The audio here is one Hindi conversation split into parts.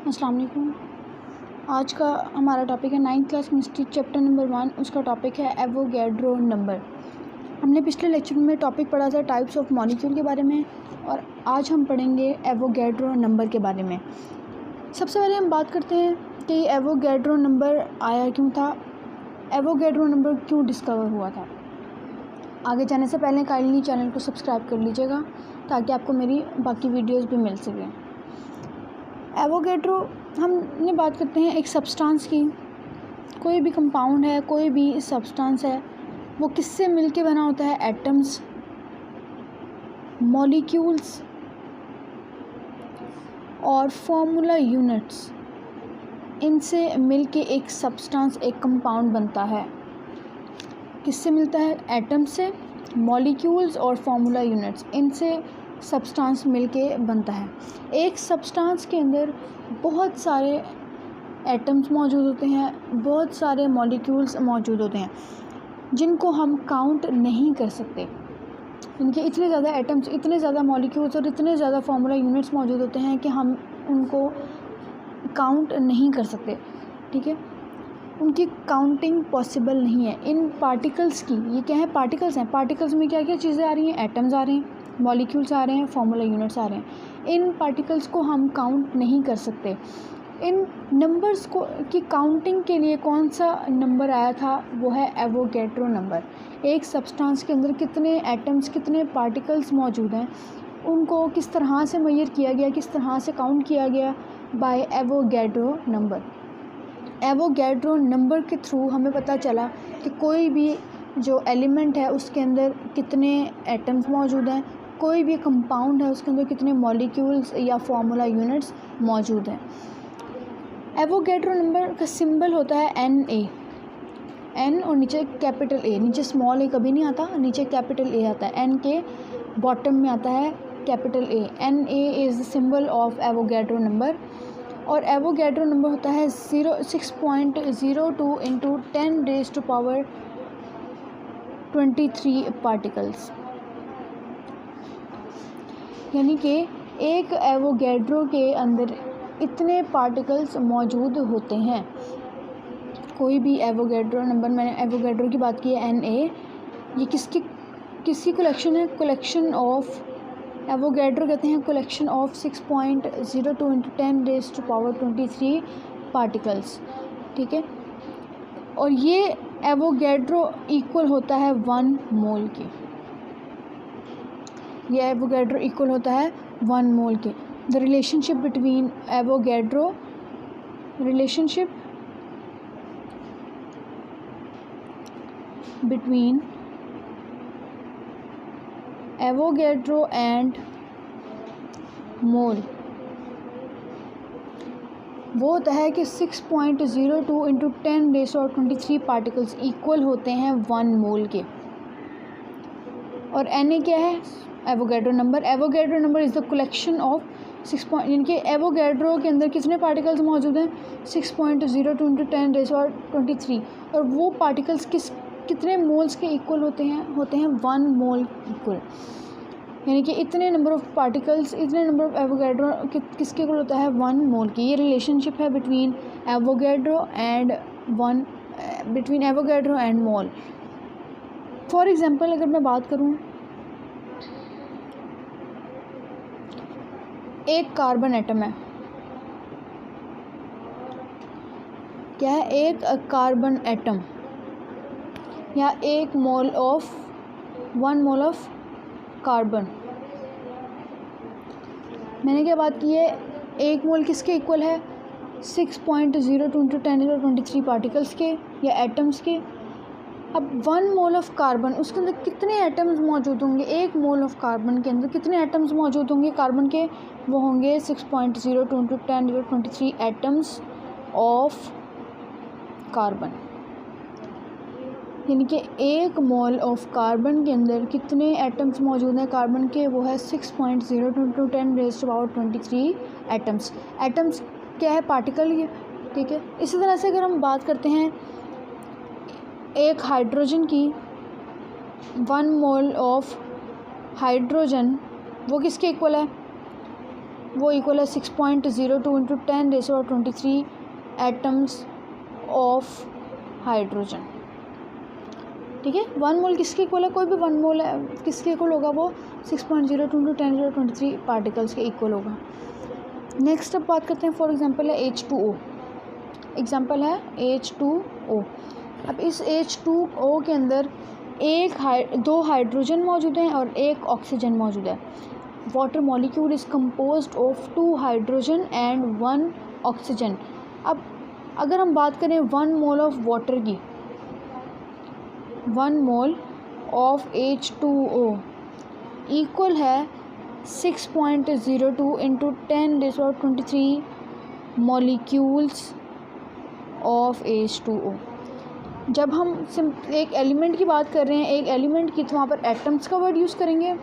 अस्सलाम वालेकुम। आज का हमारा टॉपिक है 9th class chemistry chapter number 1। उसका टॉपिक है एवोगैड्रो नंबर। हमने पिछले लेक्चर में टॉपिक पढ़ा था टाइप्स ऑफ मॉलिक्यूल के बारे में और आज हम पढ़ेंगे एवोगैड्रो नंबर के बारे में। सबसे पहले हम बात करते हैं कि एवोगैड्रो नंबर आया क्यों था, एवोगैड्रो नंबर क्यों डिस्कवर हुआ था। आगे जाने से पहले काइंडली चैनल को सब्सक्राइब कर लीजिएगा ताकि आपको मेरी बाकी वीडियोस भी मिल सकें। एवोगैड्रो हमने बात करते हैं एक सब्सटेंस की। कोई भी कंपाउंड है, कोई भी सब्सटेंस है, वो किससे मिलके बना होता है? एटम्स, मॉलिक्यूल्स और फॉर्मूला यूनिट्स, इनसे मिलके एक सब्सटेंस, एक कंपाउंड बनता है। किससे मिलता है? एटम्स से, मॉलिक्यूल्स और फॉर्मूला यूनिट्स, इनसे सब्सटेंस मिलके बनता है। एक सब्सटेंस के अंदर बहुत सारे एटम्स मौजूद होते हैं, बहुत सारे मॉलिक्यूल्स मौजूद होते हैं जिनको हम काउंट नहीं कर सकते। इनके इतने ज़्यादा एटम्स, इतने ज़्यादा मॉलिक्यूल्स और इतने ज़्यादा फार्मूला यूनिट्स मौजूद होते हैं कि हम उनको काउंट नहीं कर सकते। ठीक है, उनकी काउंटिंग पॉसिबल नहीं है। इन पार्टिकल्स की, ये क्या है? पार्टिकल्स हैं। पार्टिकल्स में क्या क्या चीज़ें आ रही हैं? एटम्स आ रहे हैं, मॉलिक्यूल्स आ रहे हैं, फार्मूला यूनिट्स आ रहे हैं। इन पार्टिकल्स को हम काउंट नहीं कर सकते। इन नंबर्स को की काउंटिंग के लिए कौन सा नंबर आया था? वो है एवोगैड्रो नंबर। एक सब्सटेंस के अंदर कितने एटम्स, कितने पार्टिकल्स मौजूद हैं, उनको किस तरह से मेजर किया गया, किस तरह से काउंट किया गया? Bye Avogadro number. Avogadro number के थ्रू हमें पता चला कि कोई भी जो एलिमेंट है उसके अंदर कितने एटम्स मौजूद हैं, कोई भी कंपाउंड है उसके अंदर कितने मॉलिक्यूल्स या फार्मूला यूनिट्स मौजूद हैं। एवोगैड्रो नंबर का सिंबल होता है Na, N और नीचे कैपिटल A। नीचे स्मॉल a कभी नहीं आता, नीचे कैपिटल A आता है। N के बॉटम में आता है capital A। Na is the symbol of Avogadro number. और एवोगैड्रो नंबर होता है 6.02 इंटू 10⁻23 पार्टिकल्स। यानी कि एक एवोगैड्रो के अंदर इतने पार्टिकल्स मौजूद होते हैं। कोई भी एवोगैड्रो नंबर, मैंने एवोगैड्रो की बात की है Na, ये किसकी कलेक्शन है? कलेक्शन ऑफ, एवोगैड्रो कहते हैं कलेक्शन ऑफ 6.02 इंटू 10⁻23 पार्टिकल्स। ठीक है, और ये एवोगैड्रो इक्वल होता है 1 मोल के। ये एवोगैड्रो इक्वल होता है 1 मोल के। The relationship between Avogadro, relationship between Avogadro and मोल वो होता है कि 6.02 इंटू 10⁻23 पार्टिकल्स इक्वल होते हैं 1 मोल के। और Na क्या है? Avogadro number. Avogadro number is the collection of 6 यानी कि एवोगैड्रो के अंदर कितने पार्टिकल्स मौजूद हैं? 6.02 इंटू 10⁻23। और वो पार्टिकल्स कितने मोल्स के इक्वल होते हैं 1 मोल इक्वल। यानी कि इतने नंबर ऑफ़ पार्टिकल्स, इतने नंबर ऑफ़ एवोगैड्रो किसके इक्वल होता है? 1 मोल की। ये रिलेशनशिप है between Avogadro and mole. For example अगर मैं बात करूँ, एक कार्बन एटम है। क्या है? एक कार्बन एटम या 1 मोल ऑफ कार्बन। मैंने क्या बात की है? 1 मोल किसके इक्वल है? 6.02 इंटू 10⁻23 पार्टिकल्स के या एटम्स के। अब 1 मोल ऑफ कार्बन, उसके अंदर कितने एटम्स मौजूद होंगे? 1 मोल ऑफ कार्बन के अंदर कितने एटम्स मौजूद होंगे कार्बन के? वो होंगे 6.02 इंटू 10⁻23 एटम्स ऑफ कार्बन। यानी कि 1 मोल ऑफ कार्बन के अंदर कितने एटम्स मौजूद हैं कार्बन के? वो है 6.02 इंटू 10⁻23 एटम्स। एटम्स क्या है? पार्टिकल ही है। ठीक है, इसी तरह से अगर हम बात करते हैं एक हाइड्रोजन की, 1 मोल ऑफ हाइड्रोजन वो किसके इक्वल है? वो इक्वल है 6.02 इंटू 10⁻23 एटम्स ऑफ हाइड्रोजन। ठीक है, 1 मोल किसके इक्वल है, कोई भी 1 मोल है किसके इक्वल होगा, वो 6.02 इंटू 10⁻23 पार्टिकल्स के इक्वल होगा। नेक्स्ट अब बात करते हैं, फॉर एग्जांपल है H2O। एग्जांपल है H2O। अब इस H2O के अंदर दो हाइड्रोजन मौजूद हैं और एक ऑक्सीजन मौजूद है। Water molecule is composed of 2 hydrogen and 1 oxygen. अब अगर हम बात करें 1 मोल ऑफ वाटर की, 1 मोल ऑफ H2O इक्वल है 6.02 इंटू 10⁻23 मॉलिक्यूल्स ऑफ H2O। जब हम एक एलिमेंट की बात कर रहे हैं, एक एलिमेंट की, तो वहाँ पर एटम्स का वर्ड यूज़ करेंगे।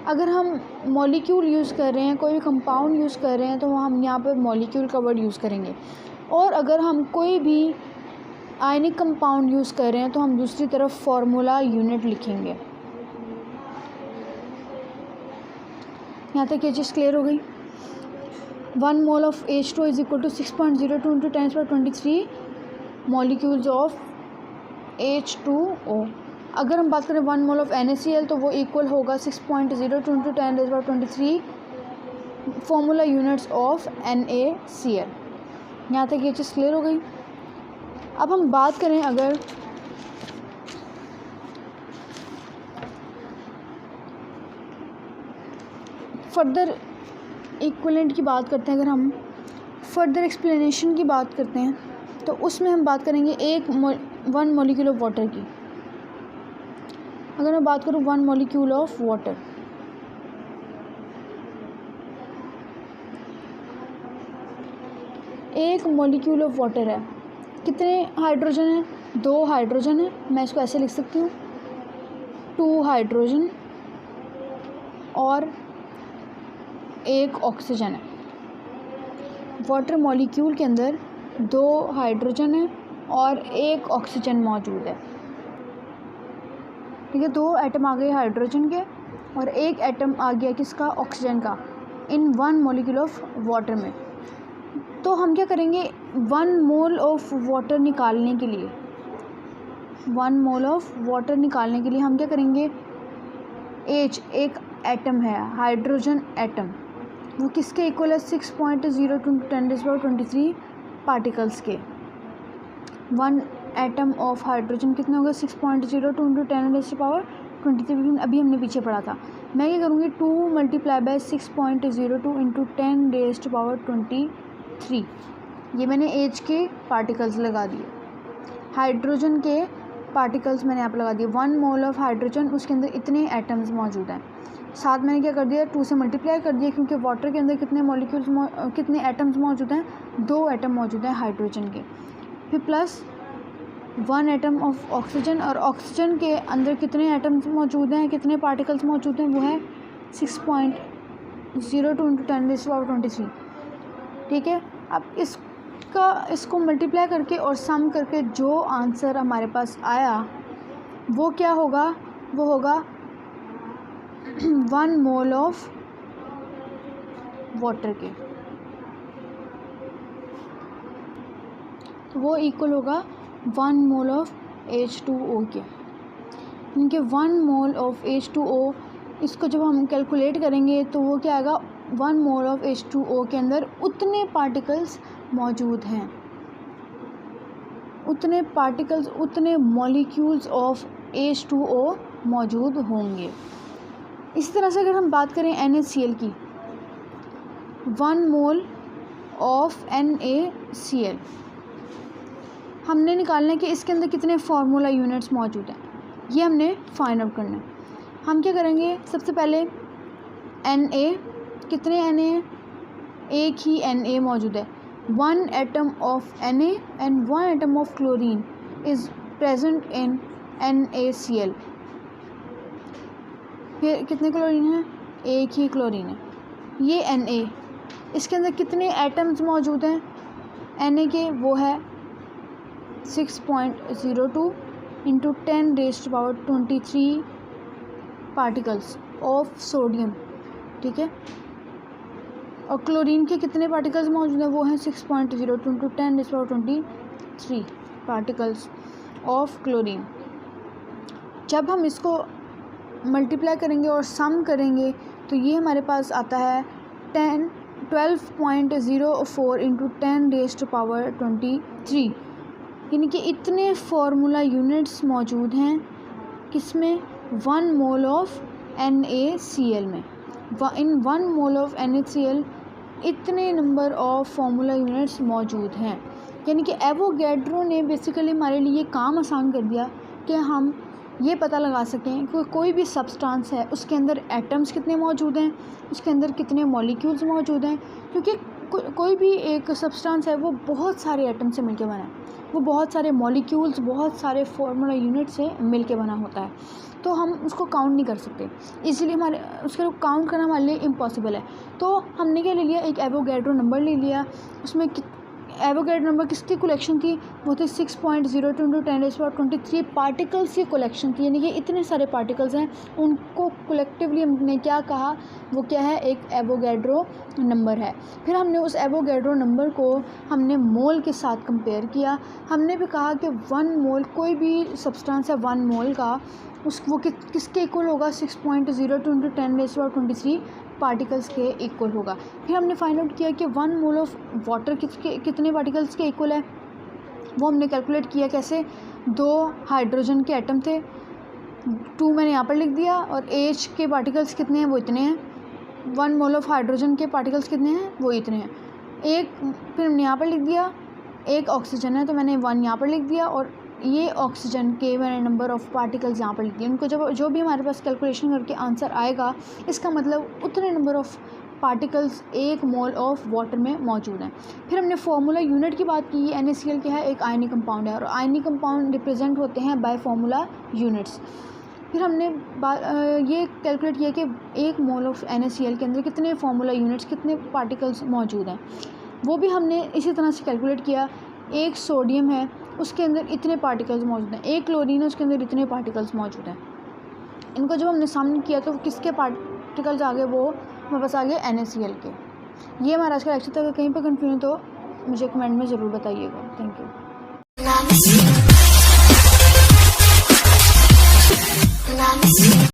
अगर हम मॉलिक्यूल यूज़ कर रहे हैं, कोई भी कंपाउंड यूज़ कर रहे हैं, तो हम यहाँ पर मॉलिक्यूल का वर्ड यूज़ करेंगे। और अगर हम कोई भी आयनिक कंपाउंड यूज़ कर रहे हैं तो हम दूसरी तरफ फार्मूला यूनिट लिखेंगे। यहाँ तक ये चीज़ क्लियर हो गई। 1 mole of H2O is equal to 6.02 into 10⁻23 molecules of H2O। अगर हम बात करें 1 मोल ऑफ NaCl तो वो इक्वल होगा 6.02 into 10⁻23 formula units of NaCl। यहाँ तक ये चीज़ क्लियर हो गई। अब हम बात करें अगर फर्दर इक्विवेलेंट की बात करते हैं, अगर हम फर्दर एक्सप्लेनेशन की बात करते हैं तो उसमें हम बात करेंगे 1 मॉलिक्यूल ऑफ वाटर की। अगर मैं बात करूँ 1 मॉलिक्यूल ऑफ वाटर, एक मॉलिक्यूल ऑफ वाटर है, कितने हाइड्रोजन है, 2 हाइड्रोजन है। मैं इसको ऐसे लिख सकती हूँ 2 हाइड्रोजन और 1 ऑक्सीजन है। वाटर मॉलिक्यूल के अंदर 2 हाइड्रोजन है और 1 ऑक्सीजन मौजूद है। ठीक है, 2 एटम आ गए हाइड्रोजन के और 1 एटम आ गया किसका, ऑक्सीजन का, इन 1 मॉलिक्यूल ऑफ वाटर में। तो हम क्या करेंगे, 1 मोल ऑफ वाटर निकालने के लिए, 1 मोल ऑफ वाटर निकालने के लिए हम क्या करेंगे, H एक एटम है, हाइड्रोजन एटम, वो किसके इक्वल है, 6.02 10⁻23 पार्टिकल्स के। 1 एटम ऑफ हाइड्रोजन कितना होगा, 6.02 इंटू 10⁻23। अभी हमने पीछे पढ़ा था। मैं क्या करूँगी, 2 मल्टीप्लाई बाय 6.02 इंटू 10⁻23। ये मैंने एच के पार्टिकल्स लगा दिए, हाइड्रोजन के पार्टिकल्स मैंने यहाँ पर लगा दिए। 1 मोल ऑफ हाइड्रोजन, उसके अंदर इतने एटम्स मौजूद हैं। साथ मैंने क्या कर दिया, 2 से मल्टीप्लाई कर दिया, क्योंकि वाटर के अंदर कितने मॉलिक्यूल्स कितने एटम्स मौजूद हैं, 2 एटम मौजूद हैं हाइड्रोजन के। फिर प्लस 1 एटम ऑफ ऑक्सीजन, और ऑक्सीजन के अंदर कितने एटम्स मौजूद हैं, कितने पार्टिकल्स मौजूद हैं, वो है 6.02 इंटू 10⁻23। ठीक है, अब इसको मल्टीप्लाई करके और सम करके जो आंसर हमारे पास आया वो क्या होगा, वो होगा 1 मोल ऑफ वाटर के, तो वो इक्वल होगा 1 मोल ऑफ H2O के। इनके 1 मोल ऑफ H2O, इसको जब हम कैलकुलेट करेंगे तो वो क्या आएगा, 1 मोल ऑफ H2O के अंदर उतने पार्टिकल्स मौजूद हैं, उतने पार्टिकल्स, उतने मॉलिक्यूल्स ऑफ H2O मौजूद होंगे। इसी तरह से अगर हम बात करें NaCl की, 1 मोल ऑफ NaCl हमने निकालना है कि इसके अंदर कितने फार्मूला यूनिट्स मौजूद हैं, ये हमने फाइंड आउट करना है। हम क्या करेंगे, सबसे पहले Na, कितने Na हैं, एक ही Na मौजूद है। 1 atom of Na and 1 atom of chlorine is present in NaCl। फिर कितने क्लोरीन हैं, एक ही क्लोरीन है। ये Na, इसके अंदर कितने एटम्स मौजूद हैं Na के, वो है 6.02 इंटू 10⁻23 पार्टिकल्स ऑफ सोडियम। ठीक है, और क्लोरीन के कितने पार्टिकल्स मौजूद हैं, वो हैं 6.02 × 10⁻23 पार्टिकल्स ऑफ क्लोरीन। जब हम इसको मल्टीप्लाई करेंगे और सम करेंगे तो ये हमारे पास आता है 12.04 × 10⁻23, यानी कि इतने फार्मूला यूनिट्स मौजूद हैं किसमें, 1 मोल ऑफ NaCl में। इन 1 मोल ऑफ NaCl इतने नंबर ऑफ फार्मूला यूनिट्स मौजूद हैं, यानी कि एवोगैड्रो ने बेसिकली हमारे लिए काम आसान कर दिया कि हम ये पता लगा सकें कि कोई भी सब्सटेंस है उसके अंदर एटम्स कितने मौजूद हैं, उसके अंदर कितने मॉलिक्यूल्स मौजूद हैं, क्योंकि कोई भी एक सब्सटेंस है वो बहुत सारे एटम से मिलके बना है, वो बहुत सारे मॉलिक्यूल्स, बहुत सारे फार्मूला यूनिट से मिलके बना होता है, तो हम उसको काउंट नहीं कर सकते, इसलिए हमारे उसको काउंट करना हमारे लिए इम्पॉसिबल है। तो हमने क्या ले लिया, एक एवोगैड्रो नंबर ले लिया, उसमें एवोगैड्रो नंबर किसकी कलेक्शन थी, वो थी 6.02 × 10⁻23 पार्टिकल्स की कलेक्शन थी, यानी कि इतने सारे पार्टिकल्स हैं, उनको कलेक्टिवली हमने क्या कहा, वो क्या है, एक एवोगैड्रो नंबर है। फिर हमने उस एवोगैड्रो नंबर को हमने मोल के साथ कंपेयर किया, हमने भी कहा कि 1 मोल, कोई भी सब्सटेंस है 1 मोल का, वो किसके इक्वल होगा, 6.02 × 10⁻23 पार्टिकल्स के इक्वल होगा। फिर हमने फाइंड आउट किया कि 1 मोल ऑफ वाटर कितने पार्टिकल्स के इक्वल है, वो हमने कैलकुलेट किया कैसे, 2 हाइड्रोजन के एटम थे, 2 मैंने यहाँ पर लिख दिया, और H के पार्टिकल्स कितने हैं, वो इतने हैं, 1 मोल ऑफ हाइड्रोजन के पार्टिकल्स कितने हैं, वो इतने हैं, फिर हमने यहाँ पर लिख दिया, एक ऑक्सीजन है तो मैंने 1 यहाँ पर लिख दिया, और ये ऑक्सीजन के मैंने नंबर ऑफ़ पार्टिकल्स यहाँ पर लिख दिए। उनको जो भी हमारे पास कैलकुलेशन करके आंसर आएगा, इसका मतलब उतने number of particles 1 mole of water में मौजूद हैं। फिर हमने फार्मूला यूनिट की बात की, NaCl क्या है, एक आयनिक कंपाउंड है, और आयनिक कंपाउंड रिप्रेजेंट होते हैं बाय फार्मूला यूनिट्स। फिर हमने ये कैलकुलेट किया कि 1 मोल ऑफ NaCl के अंदर कितने फार्मूला यूनिट्स, कितने पार्टिकल्स मौजूद हैं, वो भी हमने इसी तरह से कैलकुलेट किया। एक सोडियम है, उसके अंदर इतने पार्टिकल्स मौजूद हैं, एक क्लोरीन है, उसके अंदर इतने पार्टिकल्स मौजूद हैं। इनको जब हमने सामने किया तो किसके पार्टिकल्स आ गए, वो हमारे पास आ गए NaCl के। ये हमारा आज का लेक्चर था। अगर कहीं पर कन्फ्यूजन तो मुझे कमेंट में ज़रूर बताइएगा। Thank you.